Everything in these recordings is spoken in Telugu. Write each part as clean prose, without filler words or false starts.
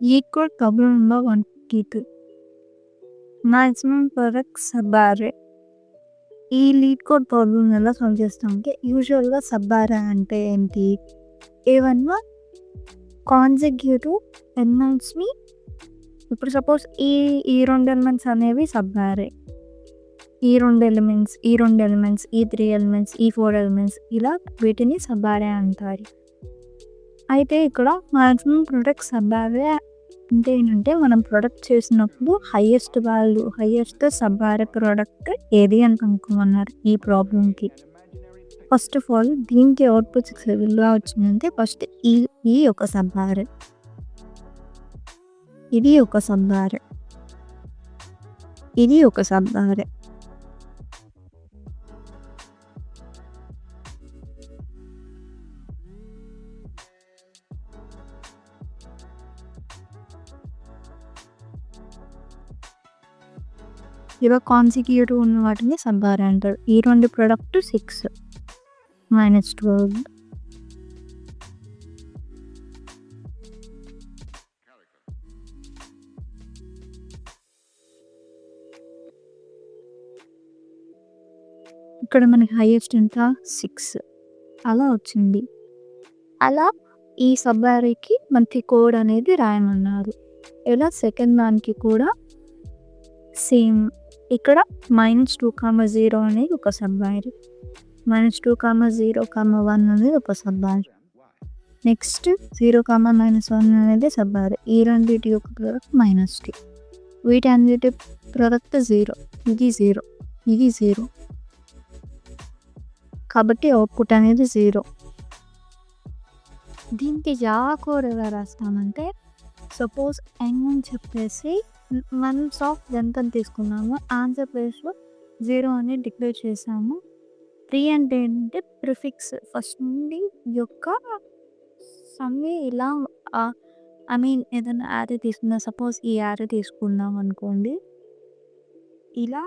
ఈక్వల్ ప్రాబ్లమ్‌లో 1 మాక్సిమం ప్రొడక్ట్ సబ్ అర్రే. ఈ లీడ్ కోడ్ ప్రాబ్లమ్‌ని ఎలా సాల్వ్ చేస్తామంటే యూజువల్‌గా సబ్ అర్రే అంటే ఏంటి? ఏవన్నా కాన్సిక్యూటివ్ ఎలిమెంట్స్‌ని ఇప్పుడు సపోజ్ ఈ 2 ఎలిమెంట్స్ అనేవి సబ్ అర్రే. ఈ 2 ఎలిమెంట్స్, ఈ 2 ఎలిమెంట్స్, ఈ 3 ఎలిమెంట్స్, ఈ 4 ఎలిమెంట్స్ ఇలా వీటిని సబ్ అర్రే అంటారు. అయితే ఇక్కడ మాక్సిమం ప్రొడక్ట్ సబ్ అర్రే అంటే ఏంటంటే మనం ప్రొడక్ట్ చేసినప్పుడు highest value, highest sub array product ఏది అని కనుక్కోమన్నారు ఈ ప్రాబ్లమ్‌కి. ఫస్ట్ ఆఫ్ ఆల్ దీనికి అవుట్‌పుట్ 6 ఎలా వచ్చిందంటే ఫస్ట్ ఈ ఒక సబ్ అర్రే. ఇది ఒక సబ్ అర్రే. ఇది ఒక సబ్ అర్రే. ఇలా కాన్సిక్యూటివ్ ఉన్న వాటిని సబ్ అర్రే అంటారు. ఈ 2 ప్రొడక్ట్ 6 -12. ఇక్కడ మనకి హైయెస్ట్ ఎంత 6 అలా వచ్చింది. అలా ఈ సబ్ అర్రేకి మనకి కోడ్ అనేది రాయమన్నారు. ఇలా సెకండ్ దానికి కూడా సేమ్. ఇక్కడ -2, 0 అనేది ఒక సబ్ అర్రే. -2, 0, 1 అనేది ఒక సబ్ అర్రే. నెక్స్ట్ 0, -1 అనేది సబ్ అర్రే. ఈ రెండిటి యొక్క ప్రొడక్ట్ -2. వీటన్నిటి ప్రొడక్ట్ 0. ఇది 0, ఇది 0. కాబట్టి అవుట్‌పుట్ అనేది 0. దీనికి జావా కోడ్ ఎలా రాస్తామంటే సపోజ్ n అని చెప్పేసి వన్స్ ఆఫ్ లెంత్ అని తీసుకున్నాము. ఆన్సర్ ప్లేస్‌లో 0 అని డిక్లేర్ చేసాము. 3 అంటే ఏంటంటే ప్రిఫిక్స్ ఫస్ట్ నుండి యొక్క సమ్‌ని ఇలా ఐ మీన్ ఏదైనా యారే తీసుకుందాం. సపోజ్ ఈ యారే తీసుకున్నాం అనుకోండి. ఇలా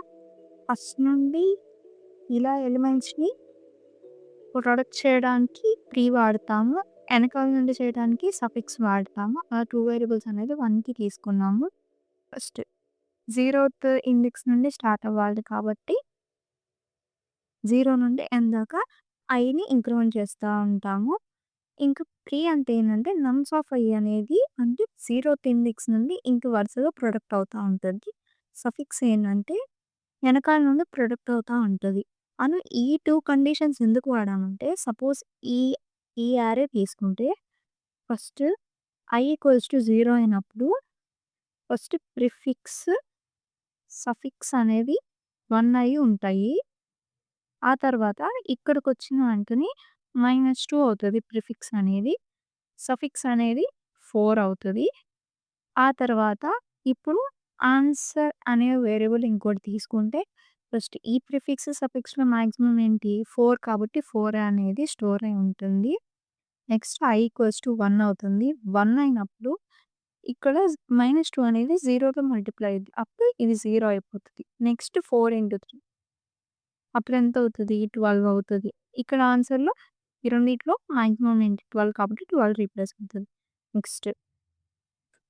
ఫస్ట్ నుండి ఇలా ఎలిమెంట్స్‌ని ప్రొడక్ట్ చేయడానికి 3 వాడతాము. వెనకాల నుండి చేయడానికి సఫిక్స్ వాడతాము. ఆ 2 వేరియబుల్స్ అనేది 1కి తీసుకున్నాము. ఫస్ట్ 0th ఇండెక్స్ నుండి స్టార్ట్ అవ్వాలి కాబట్టి 0 నుండి n దాకా iని ఇంక్రిమెంట్ చేస్తూ ఉంటాము. ఇంకా 3 అంటే ఏంటంటే నమ్స్ ఆఫ్ i అనేది అంటే 0th ఇండెక్స్ నుండి ఇంక వరుసగా ప్రొడక్ట్ అవుతూ ఉంటుంది. సఫిక్స్ ఏంటంటే వెనకాల నుండి ప్రొడక్ట్ అవుతూ ఉంటుంది. అను ఈ 2 కండిషన్స్ ఎందుకు వాడామంటే సపోజ్ ఈ ఈ యారే తీసుకుంటే ఫస్ట్ i = 0 అయినప్పుడు ఫస్ట్ ప్రిఫిక్స్, సఫిక్స్ అనేవి 1 అయ్యి ఉంటాయి. ఆ తర్వాత ఇక్కడికొచ్చిన వెంటనే -2 అవుతది ప్రిఫిక్స్ అనేది. సఫిక్స్ అనేది 4 అవుతది. ఆ తర్వాత ఇప్పుడు ఆన్సర్ అనే వేరియబుల్ ఇంకోటి తీసుకుంటే ఫస్ట్ ఈ ప్రిఫిక్స్, సఫిక్స్‌లో మాక్సిమం ఏంటి 4 కాబట్టి 4 అనేది స్టోర్ అయి ఉంటుంది. నెక్స్ట్ i = 1 అవుతుంది. 1 అయినప్పుడు ఇక్కడ -2 అనేది 0తో మల్టిప్లై అయ్యిద్ది. అప్పుడు ఇది 0 అయిపోతది. నెక్స్ట్ 4 × 3 అప్పుడు ఎంత అవుతది 12 అవుతది. ఇక్కడ ఆన్సర్‌లో ఈ రెండిట్లో మాక్సిమం ఏంటి 12 కాబట్టి 12 రీప్లేస్ అవుతది. నెక్స్ట్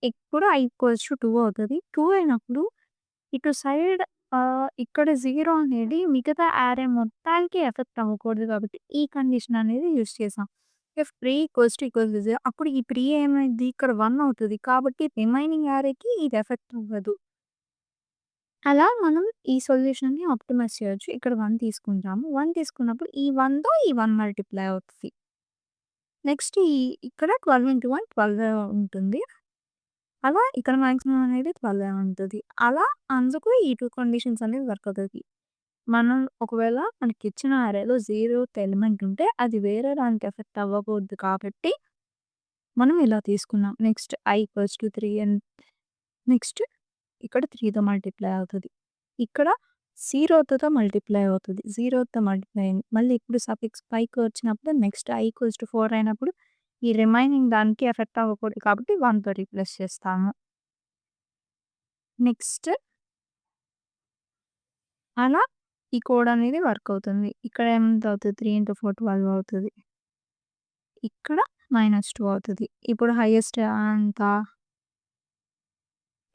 ఇప్పుడు i = 2 అవుతది. 2 అయినప్పుడు ఇటు సైడ్ ఇక్కడ 0 అనేది మిగతా యారే మొత్తానికి ఎఫెక్ట్ అవ్వకూడదు కాబట్టి ఈ కండిషన్ అనేది యూజ్ చేసాం. ఇఫ్ 3 = 0 అప్పుడు ఈ 3 ఏమైద్ది ఇక్కడ 1 అవుతది. కాబట్టి రిమైనింగ్ యారేకి ఇది ఎఫెక్ట్ అవ్వదు. అలా మనం ఈ సొల్యూషన్‌ని ఆప్టిమైజ్ చేయొచ్చు. ఇక్కడ 1 తీసుకుంటాము. 1 తీసుకున్నప్పుడు ఈ 1తో ఈ 1 మల్టిప్లై అవుతది. నెక్స్ట్ ఇక్కడ 12 × 1 12 ఉంటుంది. అలా ఇక్కడ మాక్సిమం అనేది 12 ఉంటది. అలా అందుకు ఈ 2 కండిషన్స్ అనేవి వర్క్ అవుతది. మనం ఒకవేళ మనకిచ్చిన అరేలో 0th ఎలిమెంట్ ఉంటే అది వేరే దానికి ఎఫెక్ట్ అవ్వకూడదు కాబట్టి మనం ఇలా తీసుకున్నాం. నెక్స్ట్ i = 3 అండ్ నెక్స్ట్ ఇక్కడ 3తో మల్టిప్లై అవుతది. ఇక్కడ 0తో మల్టిప్లై అవుతది. 0తో మల్టిప్లై అయింది. మళ్ళీ ఇప్పుడు సఫిక్స్ పైకి వచ్చినప్పుడు నెక్స్ట్ i = 4 అయినప్పుడు ఈ రిమైనింగ్ దానికి ఎఫెక్ట్ అవ్వకూడదు కాబట్టి 1తో రీప్లేస్ చేస్తాము. నెక్స్ట్ అలా ఈ కోడ్ అనేది వర్క్ అవుతుంది. ఇక్కడ ఎంత అవుతది 3 × 4 12 అవుతది. ఇక్కడ -2 అవుతది. ఇప్పుడు హైయెస్ట్ ఎంత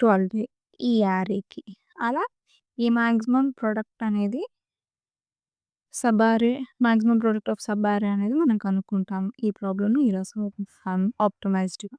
12 ఈ యారేకి. అలా ఈ మాక్సిమం ప్రొడక్ట్ అనేది మాక్సిమం ప్రొడక్ట్ ఆఫ్ సబ్ అరే అనేది మనం కనుక్కుంటాం. ఈ ప్రాబ్లమ్‌ని ఇలా సాల్వ్ చేస్తాం ఆప్టిమైజ్డ్‌గా.